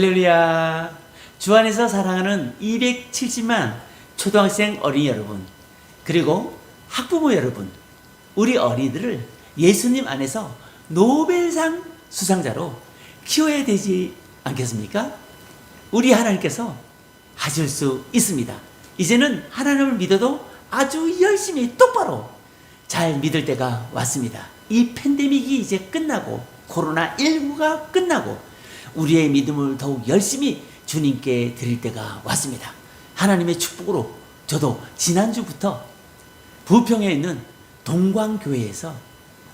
할렐루야. 주 안에서 사랑하는 270만 초등학생 어린이 여러분, 그리고 학부모 여러분, 우리 어린이들을 예수님 안에서 노벨상 수상자로 키워야 되지 않겠습니까? 우리 하나님께서 하실 수 있습니다. 이제는 하나님을 믿어도 아주 열심히 똑바로 잘 믿을 때가 왔습니다. 이 팬데믹이 이제 끝나고 코로나19가 끝나고 우리의 믿음을 더욱 열심히 주님께 드릴 때가 왔습니다. 하나님의 축복으로 저도 지난주부터 부평에 있는 동광교회에서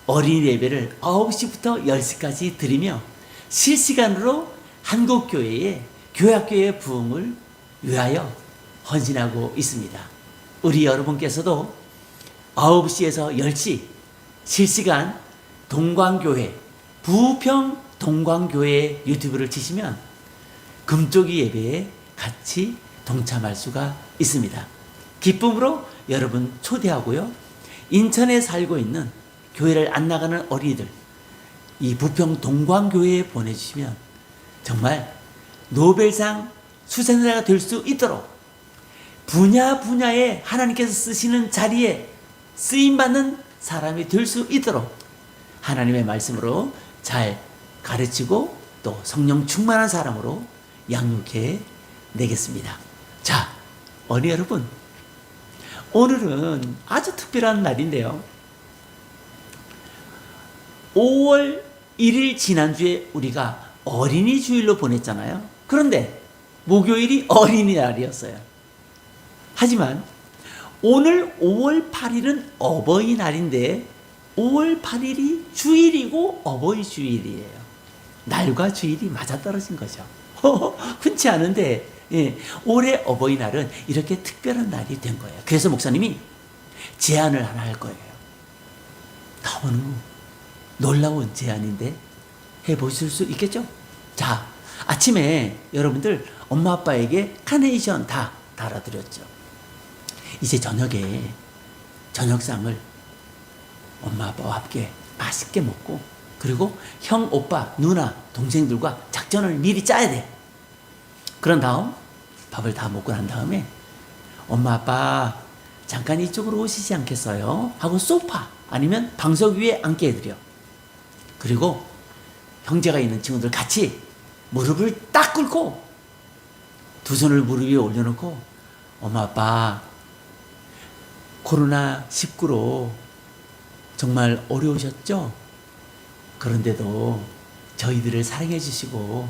어린이 예배를 9시부터 10시까지 드리며 실시간으로 한국교회의 교회학교의 부흥을 위하여 헌신하고 있습니다. 우리 여러분께서도 9시에서 10시 실시간 동광교회 부평 동광교회 유튜브를 치시면 금쪽이 예배에 같이 동참할 수가 있습니다. 기쁨으로 여러분 초대하고요. 인천에 살고 있는 교회를 안 나가는 어린이들 이 부평 동광교회에 보내주시면 정말 노벨상 수상자가 될 수 있도록 분야에 하나님께서 쓰시는 자리에 쓰임받는 사람이 될 수 있도록 하나님의 말씀으로 잘 가르치고 또 성령 충만한 사람으로 양육해 내겠습니다. 자, 어린이 여러분, 오늘은 아주 특별한 날인데요. 5월 1일 지난주에 우리가 어린이 주일로 보냈잖아요. 그런데 목요일이 어린이날이었어요. 하지만 오늘 5월 8일은 어버이날인데 5월 8일이 주일이고 어버이 주일이에요. 날과 주일이 맞아떨어진 거죠. 흔치 않은데 올해 어버이날은 이렇게 특별한 날이 된 거예요. 그래서 목사님이 제안을 하나 할 거예요. 너무 놀라운 제안인데 해보실 수 있겠죠? 자, 아침에 여러분들 엄마 아빠에게 카네이션 다 달아드렸죠. 이제 저녁에 저녁상을 엄마 아빠와 함께 맛있게 먹고 그리고 형, 오빠, 누나, 동생들과 작전을 미리 짜야 돼. 그런 다음 밥을 다 먹고 난 다음에 엄마 아빠 잠깐 이쪽으로 오시지 않겠어요? 하고 소파 아니면 방석 위에 앉게 해드려. 그리고 형제가 있는 친구들 같이 무릎을 딱 꿇고 두 손을 무릎 위에 올려놓고 엄마 아빠 코로나19로 정말 어려우셨죠? 그런데도 저희들을 사랑해 주시고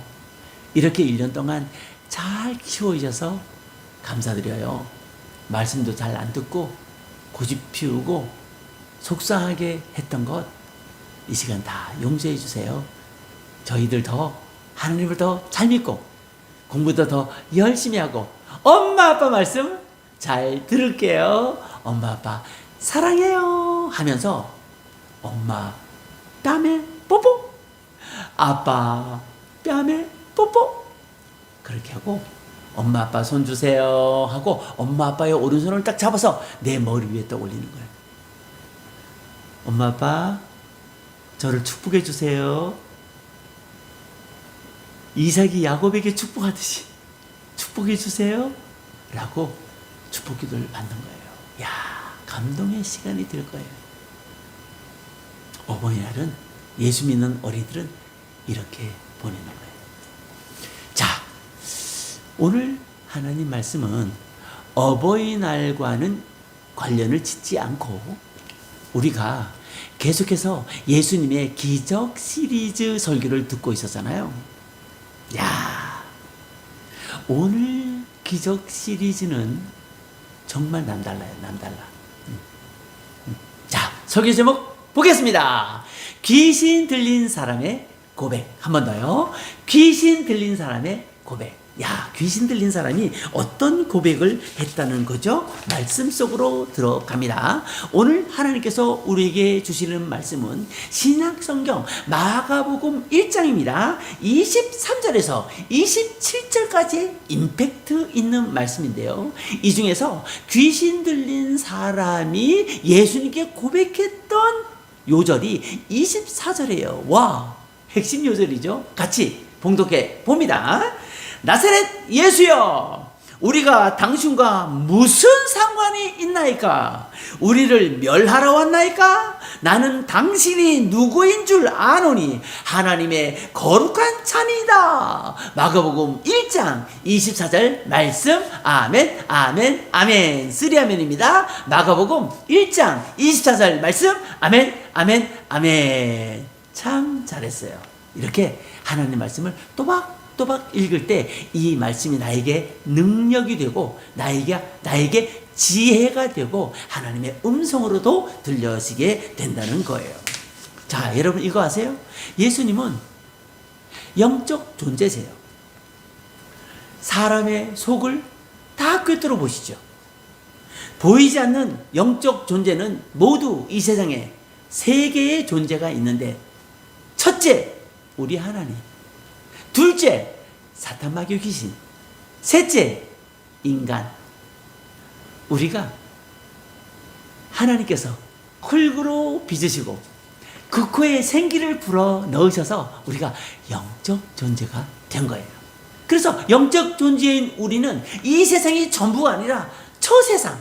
이렇게 1년 동안 잘 키워주셔서 감사드려요. 말씀도 잘 안 듣고 고집 피우고 속상하게 했던 것 이 시간 다 용서해 주세요. 저희들 더 하나님을 더 잘 믿고 공부도 더 열심히 하고 엄마 아빠 말씀 잘 들을게요. 엄마 아빠 사랑해요 하면서 엄마 뺨에 뽀뽀, 아빠 뺨에 뽀뽀 그렇게 하고 엄마 아빠 손 주세요 하고 엄마 아빠의 오른손을 딱 잡아서 내 머리 위에 딱 올리는 거예요. 엄마 아빠 저를 축복해 주세요. 이삭이 야곱에게 축복하듯이 축복해 주세요 라고 축복 기도를 받는 거예요. 야, 감동의 시간이 될 거예요. 어버이날은 예수 믿는 어린이들은 이렇게 보내는 거예요. 자, 오늘 하나님 말씀은 어버이날과는 관련을 짓지 않고 우리가 계속해서 예수님의 기적 시리즈 설교를 듣고 있었잖아요. 야, 오늘 기적 시리즈는 정말 남달라요. 남달라. 자, 설교 제목 보겠습니다. 귀신 들린 사람의 고백. 한 번 더요. 귀신 들린 사람의 고백. 야, 귀신 들린 사람이 어떤 고백을 했다는 거죠? 말씀 속으로 들어갑니다. 오늘 하나님께서 우리에게 주시는 말씀은 신약성경 마가복음 1장입니다. 23절에서 27절까지 임팩트 있는 말씀인데요. 이 중에서 귀신 들린 사람이 예수님께 고백했던 요절이 24절이에요. 와, 핵심 요절이죠. 같이 봉독해 봅니다. 나사렛 예수여, 우리가 당신과 무슨 상관이 있나이까? 우리를 멸하러 왔나이까? 나는 당신이 누구인 줄 아노니 하나님의 거룩한 자니이다. 마가복음 1장 24절 말씀. 아멘, 아멘, 아멘. 3아멘입니다. 마가복음 1장 24절 말씀. 아멘, 아멘, 아멘. 참 잘했어요. 이렇게 하나님 말씀을 또박또박 읽을 때 이 말씀이 나에게 능력이 되고 나에게 지혜가 되고 하나님의 음성으로도 들려지게 된다는 거예요. 자, 여러분 이거 아세요? 예수님은 영적 존재세요. 사람의 속을 다 꿰뚫어 보시죠. 보이지 않는 영적 존재는 모두 이 세상에 세 개의 존재가 있는데, 첫째, 우리 하나님. 둘째, 사탄 마귀 귀신. 셋째, 인간. 우리가 하나님께서 흙으로 빚으시고 그 코에 생기를 불어 넣으셔서 우리가 영적 존재가 된 거예요. 그래서 영적 존재인 우리는 이 세상이 전부가 아니라 처세상,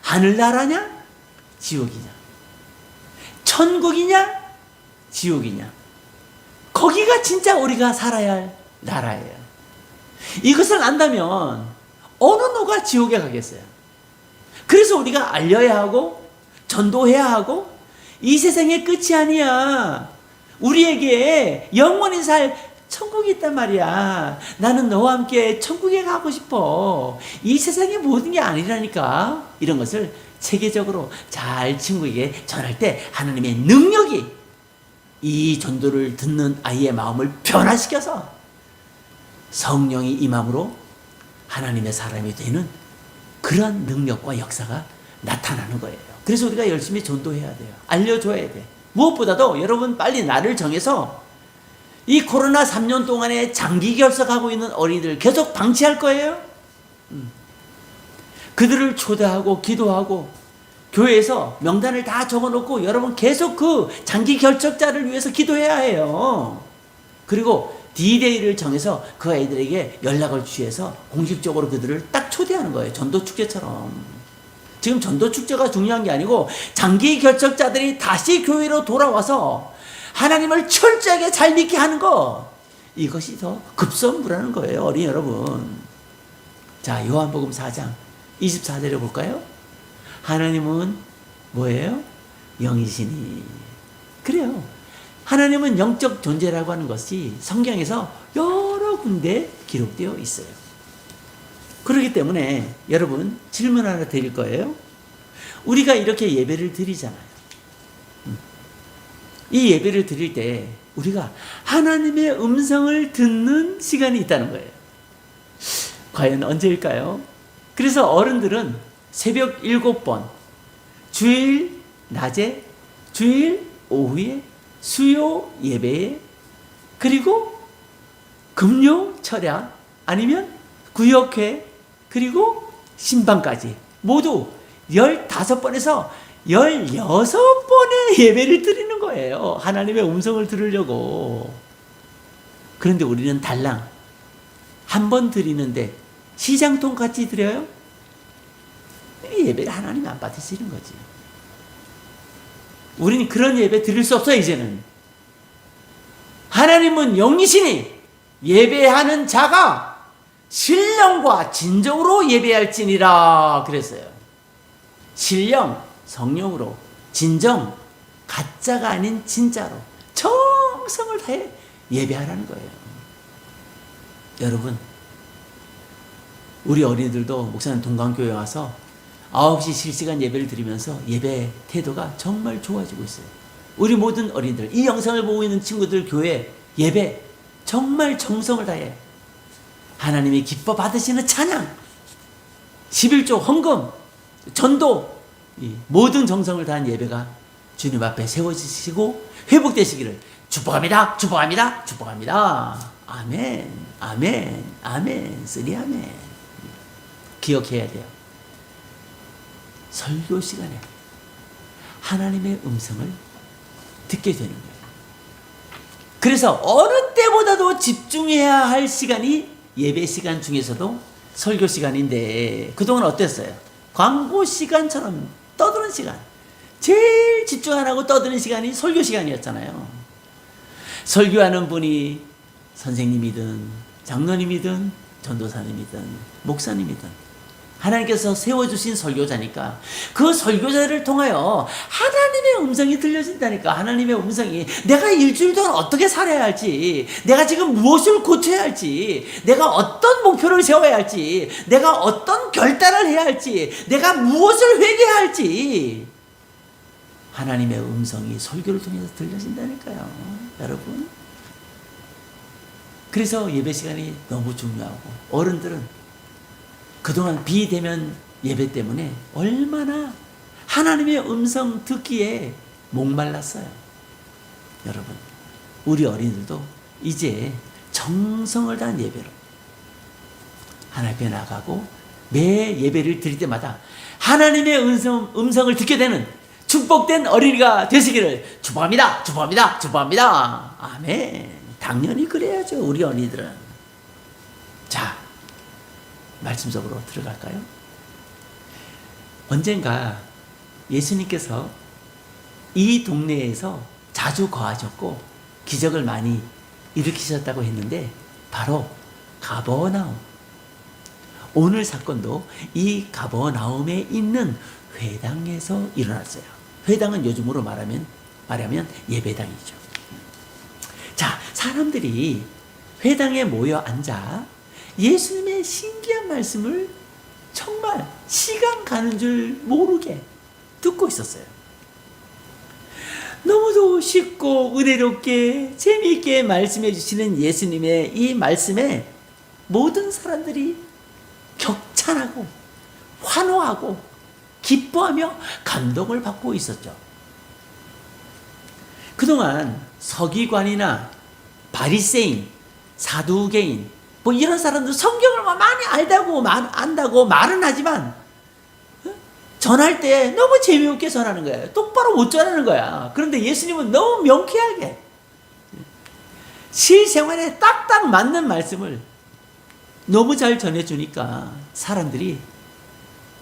하늘나라냐 지옥이냐, 천국이냐 지옥이냐, 거기가 진짜 우리가 살아야 할 나라예요. 이것을 안다면 어느 누가 지옥에 가겠어요? 그래서 우리가 알려야 하고 전도해야 하고, 이 세상의 끝이 아니야. 우리에게 영원히 살 천국이 있단 말이야. 나는 너와 함께 천국에 가고 싶어. 이 세상의 모든 게 아니라니까. 이런 것을 체계적으로 잘 친구에게 전할 때 하나님의 능력이 이 전도를 듣는 아이의 마음을 변화시켜서 성령이 임함으로 하나님의 사람이 되는 그런 능력과 역사가 나타나는 거예요. 그래서 우리가 열심히 전도해야 돼요. 알려줘야 돼. 무엇보다도 여러분 빨리 날을 정해서 이 코로나 3년 동안에 장기 결석하고 있는 어린이들 계속 방치할 거예요. 그들을 초대하고 기도하고 교회에서 명단을 다 적어놓고 여러분 계속 그 장기 결석자를 위해서 기도해야 해요. 그리고 D-Day를 정해서 그 아이들에게 연락을 취해서 공식적으로 그들을 딱 초대하는 거예요. 전도축제처럼. 지금 전도축제가 중요한 게 아니고 장기 결석자들이 다시 교회로 돌아와서 하나님을 철저하게 잘 믿게 하는 거, 이것이 더 급선무라는 거예요. 어린이 여러분. 자, 요한복음 4장 24절에 볼까요? 하나님은 뭐예요? 영이시니. 그래요. 하나님은 영적 존재라고 하는 것이 성경에서 여러 군데 기록되어 있어요. 그렇기 때문에 여러분 질문 하나 드릴 거예요. 우리가 이렇게 예배를 드리잖아요. 이 예배를 드릴 때 우리가 하나님의 음성을 듣는 시간이 있다는 거예요. 과연 언제일까요? 그래서 어른들은 새벽 7번, 주일 낮에, 주일 오후에, 수요 예배에, 그리고 금요 철야, 아니면 구역회, 그리고 신방까지 모두 15번에서 16번의 예배를 드리는 거예요. 하나님의 음성을 들으려고. 그런데 우리는 달랑 한 번 드리는데 시장통 같이 드려요? 이 예배를 하나님이 안 받으시는 거지. 우리는 그런 예배 드릴 수 없어요. 이제는 하나님은 영이시니 예배하는 자가 신령과 진정으로 예배할지니라 그랬어요. 신령, 성령으로, 진정, 가짜가 아닌 진짜로 정성을 다해 예배하라는 거예요. 여러분, 우리 어린이들도 목사님 동강교회 와서 9시 실시간 예배를 드리면서 예배 태도가 정말 좋아지고 있어요. 우리 모든 어린이들, 이 영상을 보고 있는 친구들 교회 예배 정말 정성을 다해 하나님이 기뻐 받으시는 찬양, 11조 헌금, 전도, 모든 정성을 다한 예배가 주님 앞에 세워지시고 회복되시기를 축복합니다. 축복합니다. 축복합니다. 아멘, 아멘, 아멘, 쓰리 아멘. 기억해야 돼요. 설교 시간에 하나님의 음성을 듣게 되는 거예요. 그래서 어느 때보다도 집중해야 할 시간이 예배 시간 중에서도 설교 시간인데 그동안 어땠어요? 광고 시간처럼 떠드는 시간. 제일 집중 안 하고 떠드는 시간이 설교 시간이었잖아요. 설교하는 분이 선생님이든 장로님이든 전도사님이든 목사님이든 하나님께서 세워주신 설교자니까 그 설교자를 통하여 하나님의 음성이 들려진다니까. 하나님의 음성이 내가 일주일 동안 어떻게 살아야 할지, 내가 지금 무엇을 고쳐야 할지, 내가 어떤 목표를 세워야 할지, 내가 어떤 결단을 해야 할지, 내가 무엇을 회개해야 할지 하나님의 음성이 설교를 통해서 들려진다니까요, 여러분. 그래서 예배 시간이 너무 중요하고, 어른들은 그동안 비대면 예배 때문에 얼마나 하나님의 음성 듣기에 목말랐어요. 여러분, 우리 어린이들도 이제 정성을 다한 예배로 하나님 앞에 나가고 매 예배를 드릴 때마다 하나님의 음성을 듣게 되는 축복된 어린이가 되시기를 축복합니다. 축복합니다. 축복합니다. 아멘. 당연히 그래야죠, 우리 어린이들은. 자, 말씀 속으로 들어갈까요? 언젠가 예수님께서 이 동네에서 자주 거하셨고 기적을 많이 일으키셨다고 했는데 바로 가버나움. 오늘 사건도 이 가버나움에 있는 회당에서 일어났어요. 회당은 요즘으로 말하면 예배당이죠. 자, 사람들이 회당에 모여 앉아 예수님의 신기한 말씀을 정말 시간 가는 줄 모르게 듣고 있었어요. 너무도 쉽고 은혜롭게 재미있게 말씀해 주시는 예수님의 이 말씀에 모든 사람들이 격찬하고 환호하고 기뻐하며 감동을 받고 있었죠. 그동안 서기관이나 바리새인, 사두개인 뭐 이런 사람들 성경을 많이 안다고 말은 하지만 전할 때 너무 재미없게 전하는 거예요. 똑바로 못 전하는 거야. 그런데 예수님은 너무 명쾌하게 실생활에 딱딱 맞는 말씀을 너무 잘 전해주니까 사람들이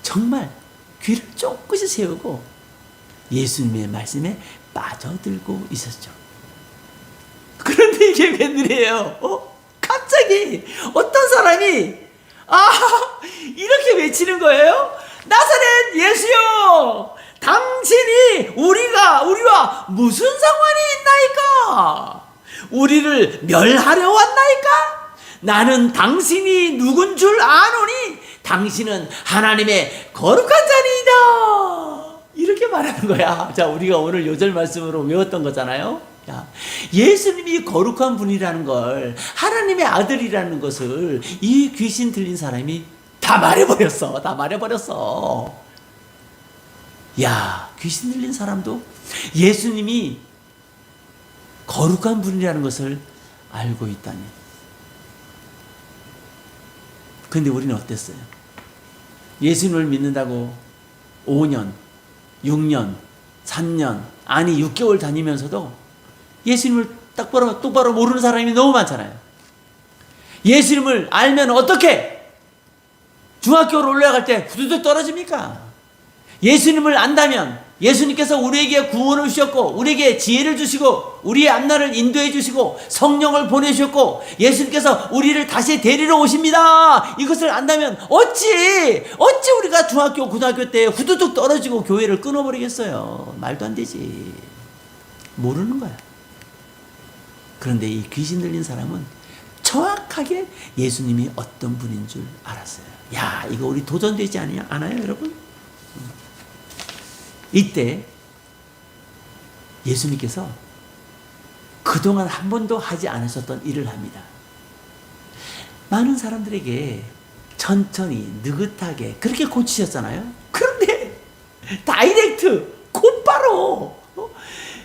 정말 귀를 쫑긋이 세우고 예수님의 말씀에 빠져들고 있었죠. 그런데 이게 웬일이에요? 갑자기 어떤 사람이 이렇게 외치는 거예요. 나사렛 예수여, 당신이 우리와 무슨 상관이 있나이까? 우리를 멸하려 왔나이까? 나는 당신이 누군 줄 아노니 당신은 하나님의 거룩한 자니이다. 이렇게 말하는 거야. 자, 우리가 오늘 요절 말씀으로 외웠던 거잖아요. 예수님이 거룩한 분이라는 걸, 하나님의 아들이라는 것을 이 귀신 들린 사람이 다 말해버렸어. 야, 귀신 들린 사람도 예수님이 거룩한 분이라는 것을 알고 있다니. 근데 우리는 어땠어요? 예수님을 믿는다고 5년, 6년, 3년, 아니 6개월 다니면서도 예수님을 똑바로 모르는 사람이 너무 많잖아요. 예수님을 알면 어떻게? 중학교로 올라갈 때 후두둑 떨어집니까? 예수님을 안다면 예수님께서 우리에게 구원을 주셨고 우리에게 지혜를 주시고 우리의 앞날을 인도해 주시고 성령을 보내주셨고 예수님께서 우리를 다시 데리러 오십니다. 이것을 안다면 어찌 우리가 중학교 고등학교 때 후두둑 떨어지고 교회를 끊어버리겠어요. 말도 안 되지. 모르는 거야. 그런데 이 귀신 들린 사람은 정확하게 예수님이 어떤 분인 줄 알았어요. 야, 이거 우리 도전되지 않아요, 여러분? 이때 예수님께서 그동안 한 번도 하지 않으셨던 일을 합니다. 많은 사람들에게 천천히 느긋하게 그렇게 고치셨잖아요. 그런데 다이렉트 곧바로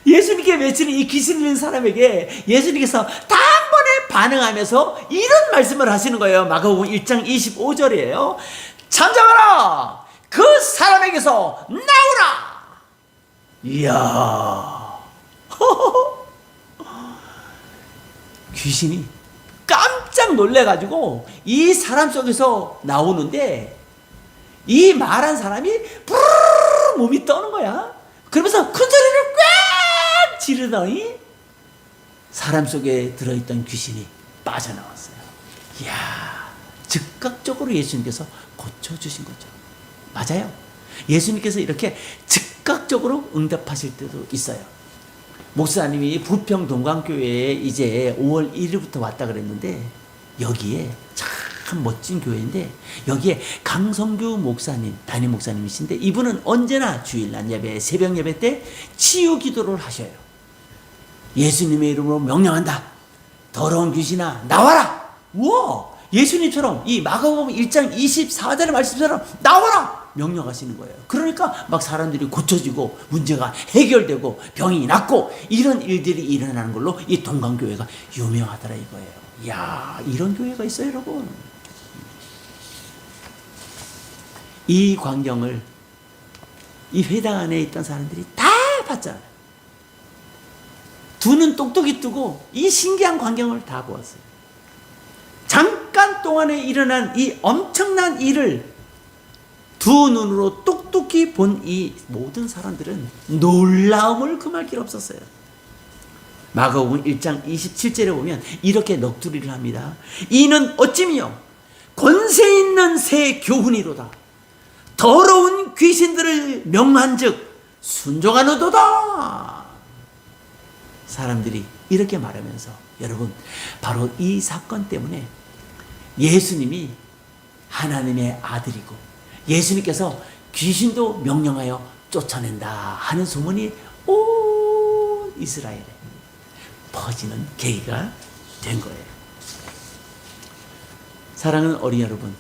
예수님께 외치는 이 귀신 들린 사람에게 예수님께서 단번에 반응하면서 이런 말씀을 하시는 거예요. 마가복음 1장 25절이에요. 잠잠하라! 그 사람에게서 나오라! 이야, 귀신이 깜짝 깜짝 놀래가지고 이 사람 속에서 나오는데 이 말한 사람이 부르르 몸이 떠는 거야. 그러면서 큰 소리를 꽉 지르더니 사람 속에 들어있던 귀신이 빠져나왔어요. 이야, 즉각적으로 예수님께서 고쳐주신 거죠. 맞아요. 예수님께서 이렇게 즉각적으로 응답하실 때도 있어요. 목사님이 부평 동광교회에 이제 5월 1일부터 왔다 그랬는데 여기에 참 멋진 교회인데 여기에 강성규 목사님, 담임 목사님이신데 이분은 언제나 주일날 예배, 새벽 예배 때 치유 기도를 하셔요. 예수님의 이름으로 명령한다. 더러운 귀신아 나와라. 우와, 예수님처럼 이 마가복음 1장 24절의 말씀처럼 나와라 명령하시는 거예요. 그러니까 막 사람들이 고쳐지고 문제가 해결되고 병이 낫고 이런 일들이 일어나는 걸로 이 동강교회가 유명하더라 이거예요. 이야, 이런 교회가 있어요 여러분. 이 광경을 이 회당 안에 있던 사람들이 다 봤잖아요. 두 눈 똑똑히 뜨고 이 신기한 광경을 다 보았어요. 잠깐 동안에 일어난 이 엄청난 일을 두 눈으로 똑똑히 본 이 모든 사람들은 놀라움을 금할 길 없었어요. 마가복음 1장 27절에 보면 이렇게 넋두리를 합니다. 이는 어찌미요 권세 있는 새 교훈이로다. 더러운 귀신들을 명한즉 순종하노도다. 사람들이 이렇게 말하면서 여러분 바로 이 사건 때문에 예수님이 하나님의 아들이고 예수님께서 귀신도 명령하여 쫓아낸다 하는 소문이 온 이스라엘에 퍼지는 계기가 된 거예요. 사랑하는 어린 여러분,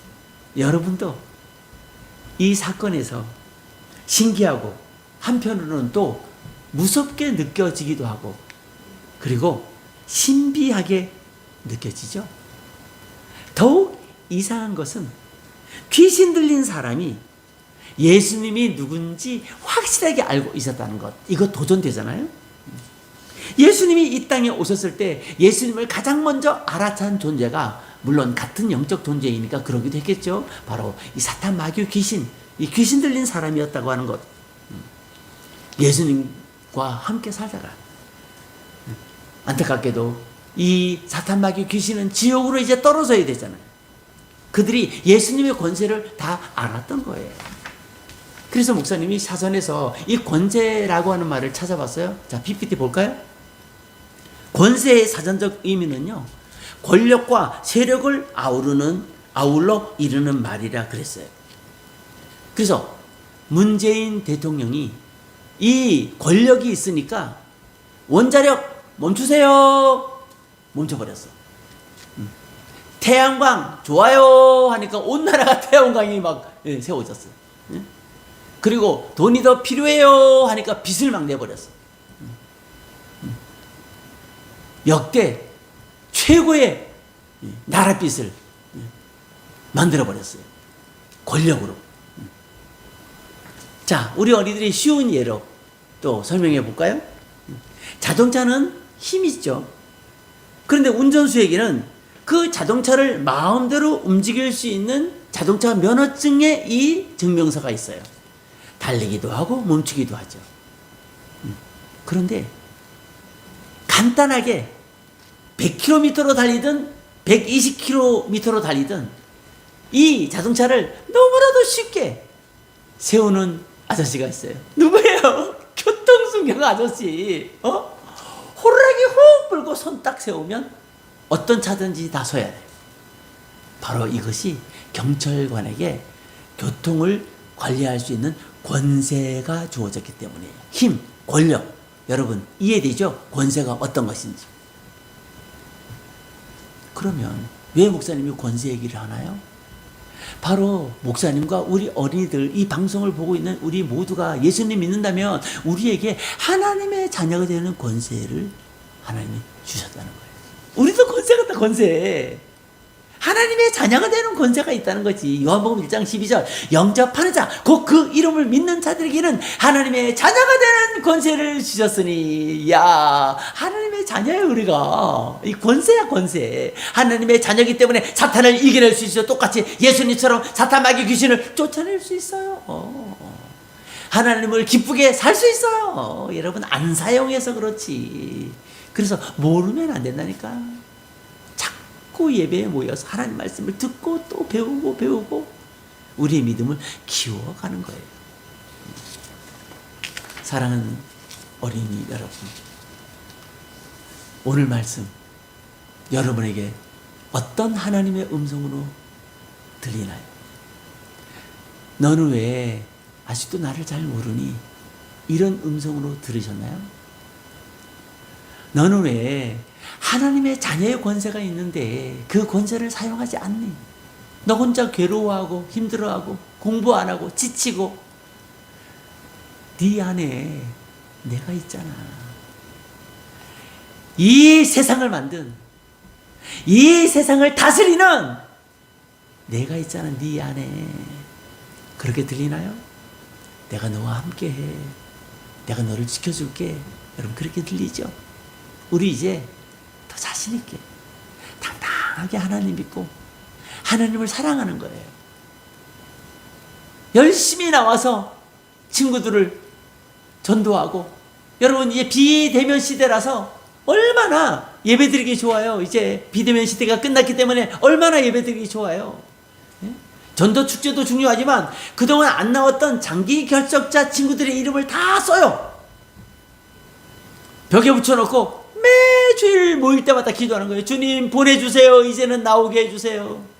여러분도 이 사건에서 신기하고 한편으로는 또 무섭게 느껴지기도 하고 그리고 신비하게 느껴지죠. 더욱 이상한 것은 귀신 들린 사람이 예수님이 누군지 확실하게 알고 있었다는 것. 이거 도전되잖아요. 예수님이 이 땅에 오셨을 때 예수님을 가장 먼저 알아챈 존재가 물론 같은 영적 존재이니까 그러기도 했겠죠. 바로 이 사탄 마귀 귀신, 이 귀신 들린 사람이었다고 하는 것. 예수님과 함께 살다가 안타깝게도 이 사탄 마귀 귀신은 지옥으로 이제 떨어져야 되잖아요. 그들이 예수님의 권세를 다 알았던 거예요. 그래서 목사님이 사전에서 이 권세라고 하는 말을 찾아봤어요. 자, PPT 볼까요? 권세의 사전적 의미는요, 권력과 세력을 아울러 이르는 말이라 그랬어요. 그래서 문재인 대통령이 이 권력이 있으니까 원자력 멈추세요. 멈춰버렸어. 태양광 좋아요 하니까 온 나라가 태양광이 막 세워졌어요. 그리고 돈이 더 필요해요 하니까 빚을 막 내버렸어. 역대 최고의 나라빚을 만들어버렸어요. 권력으로. 자, 우리 어린이들이 쉬운 예로 또 설명해 볼까요? 자동차는 힘이 있죠. 그런데 운전수에게는 그 자동차를 마음대로 움직일 수 있는 자동차 면허증의 이 증명서가 있어요. 달리기도 하고 멈추기도 하죠. 그런데 간단하게 100km로 달리든 120km로 달리든 이 자동차를 너무나도 쉽게 세우는 아저씨가 있어요. 누구예요? 교통순경 아저씨. 호루라기 훅 불고 손 딱 세우면 어떤 차든지 다 서야 돼요. 바로 이것이 경찰관에게 교통을 관리할 수 있는 권세가 주어졌기 때문이에요. 힘, 권력. 여러분 이해되죠? 권세가 어떤 것인지. 그러면 왜 목사님이 권세 얘기를 하나요? 바로 목사님과 우리 어린이들, 이 방송을 보고 있는 우리 모두가 예수님 믿는다면 우리에게 하나님의 자녀가 되는 권세를 하나님이 주셨다는 거예요. 우리도 권세 같다, 권세. 하나님의 자녀가 되는 권세가 있다는 거지. 요한복음 1장 12절 영접하는 자 곧 그 이름을 믿는 자들에게는 하나님의 자녀가 되는 권세를 주셨으니. 야, 하나님의 자녀야 우리가. 이 권세야 권세. 하나님의 자녀이기 때문에 사탄을 이겨낼 수 있어요. 똑같이 예수님처럼 사탄 마귀 귀신을 쫓아낼 수 있어요. 하나님을 기쁘게 살 수 있어요. 여러분 안 사용해서 그렇지. 그래서 모르면 안 된다니까. 자꾸 예배에 모여서 하나님 말씀을 듣고 또 배우고 우리의 믿음을 키워가는 거예요. 사랑하는 어린이 여러분, 오늘 말씀 여러분에게 어떤 하나님의 음성으로 들리나요? 너는 왜 아직도 나를 잘 모르니? 이런 음성으로 들으셨나요? 너는 왜 하나님의 자녀의 권세가 있는데 그 권세를 사용하지 않니? 너 혼자 괴로워하고 힘들어하고 공부 안 하고 지치고. 네 안에 내가 있잖아. 이 세상을 만든, 이 세상을 다스리는 내가 있잖아. 네 안에. 그렇게 들리나요? 내가 너와 함께 해. 내가 너를 지켜줄게. 여러분 그렇게 들리죠? 우리 이제 더 자신 있게 당당하게 하나님 믿고 하나님을 사랑하는 거예요. 열심히 나와서 친구들을 전도하고. 여러분 이제 비대면 시대라서 얼마나 예배드리기 좋아요. 이제 비대면 시대가 끝났기 때문에 얼마나 예배드리기 좋아요. 전도 축제도 중요하지만 그동안 안 나왔던 장기 결석자 친구들의 이름을 다 써요. 벽에 붙여놓고 매주일 모일 때마다 기도하는 거예요. 주님 보내주세요. 이제는 나오게 해주세요.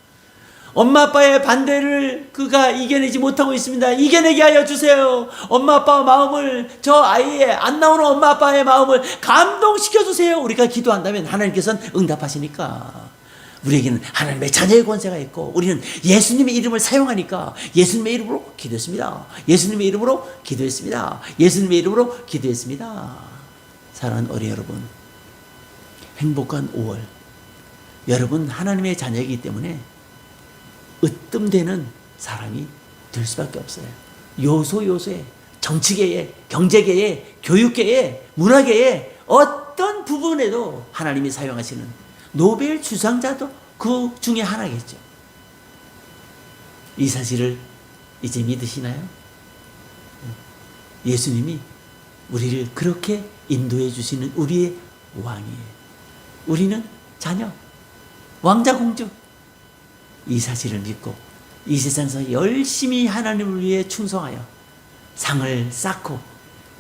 엄마 아빠의 반대를 그가 이겨내지 못하고 있습니다. 이겨내게 하여 주세요. 엄마 아빠의 마음을, 저 아이의 안 나오는 엄마 아빠의 마음을 감동시켜 주세요. 우리가 기도한다면 하나님께서는 응답하시니까. 우리에게는 하나님의 자녀의 권세가 있고 우리는 예수님의 이름을 사용하니까 예수님의 이름으로 기도했습니다. 예수님의 이름으로 기도했습니다. 예수님의 이름으로 기도했습니다. 사랑하는 어린이 여러분, 행복한 5월. 여러분 하나님의 자녀이기 때문에 으뜸되는 사람이 될 수밖에 없어요. 요소에, 정치계에, 경제계에, 교육계에, 문화계에 어떤 부분에도 하나님이 사용하시는 노벨 수상자도 그 중에 하나겠죠. 이 사실을 이제 믿으시나요? 예수님이 우리를 그렇게 인도해 주시는 우리의 왕이에요. 우리는 자녀, 왕자 공주. 이 사실을 믿고 이 세상에서 열심히 하나님을 위해 충성하여 상을 쌓고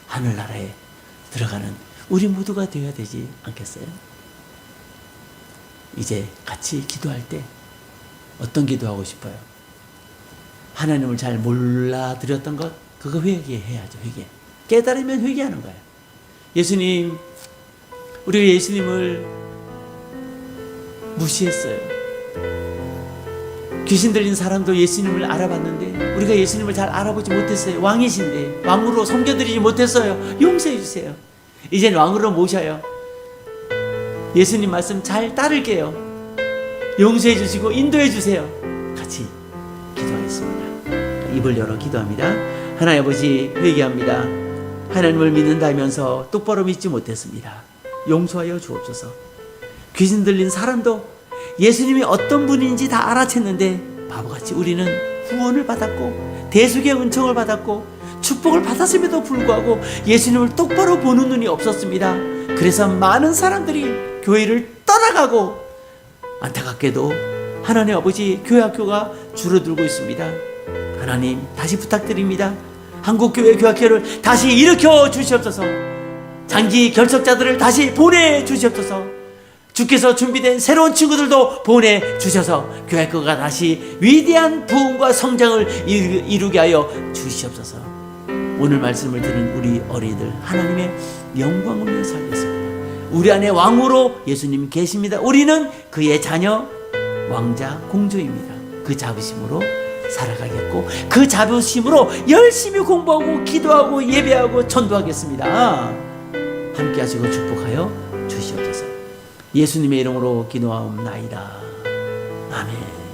하늘나라에 들어가는 우리 모두가 되어야 되지 않겠어요? 이제 같이 기도할 때 어떤 기도하고 싶어요? 하나님을 잘 몰라드렸던 것, 그거 회개해야죠. 회개. 깨달으면 회개하는 거예요. 예수님, 우리가 예수님을 무시했어요. 귀신 들린 사람도 예수님을 알아봤는데 우리가 예수님을 잘 알아보지 못했어요. 왕이신데 왕으로 섬겨드리지 못했어요. 용서해 주세요. 이젠 왕으로 모셔요. 예수님 말씀 잘 따를게요. 용서해 주시고 인도해 주세요. 같이 기도하겠습니다. 입을 열어 기도합니다. 하나님 아버지, 회개합니다. 하나님을 믿는다면서 똑바로 믿지 못했습니다. 용서하여 주옵소서. 귀신 들린 사람도 예수님이 어떤 분인지 다 알아챘는데 바보같이 우리는 후원을 받았고 대속의 은총을 받았고 축복을 받았음에도 불구하고 예수님을 똑바로 보는 눈이 없었습니다. 그래서 많은 사람들이 교회를 떠나가고 안타깝게도 하나님 아버지, 교회 학교가 줄어들고 있습니다. 하나님 다시 부탁드립니다. 한국교회 교학회를 다시 일으켜 주시옵소서. 장기 결석자들을 다시 보내주시옵소서. 주께서 준비된 새로운 친구들도 보내주셔서 교회학교가 다시 위대한 부흥과 성장을 이루게 하여 주시옵소서. 오늘 말씀을 들은 우리 어린이들 하나님의 영광을 위해 살겠습니다. 우리 안에 왕으로 예수님 계십니다. 우리는 그의 자녀, 왕자, 공주입니다. 그 자부심으로 살아가겠고 그 자부심으로 열심히 공부하고 기도하고 예배하고 전도하겠습니다. 함께 하시고 축복하여 주시옵소서. 예수님의 이름으로 기도하옵나이다. 아멘.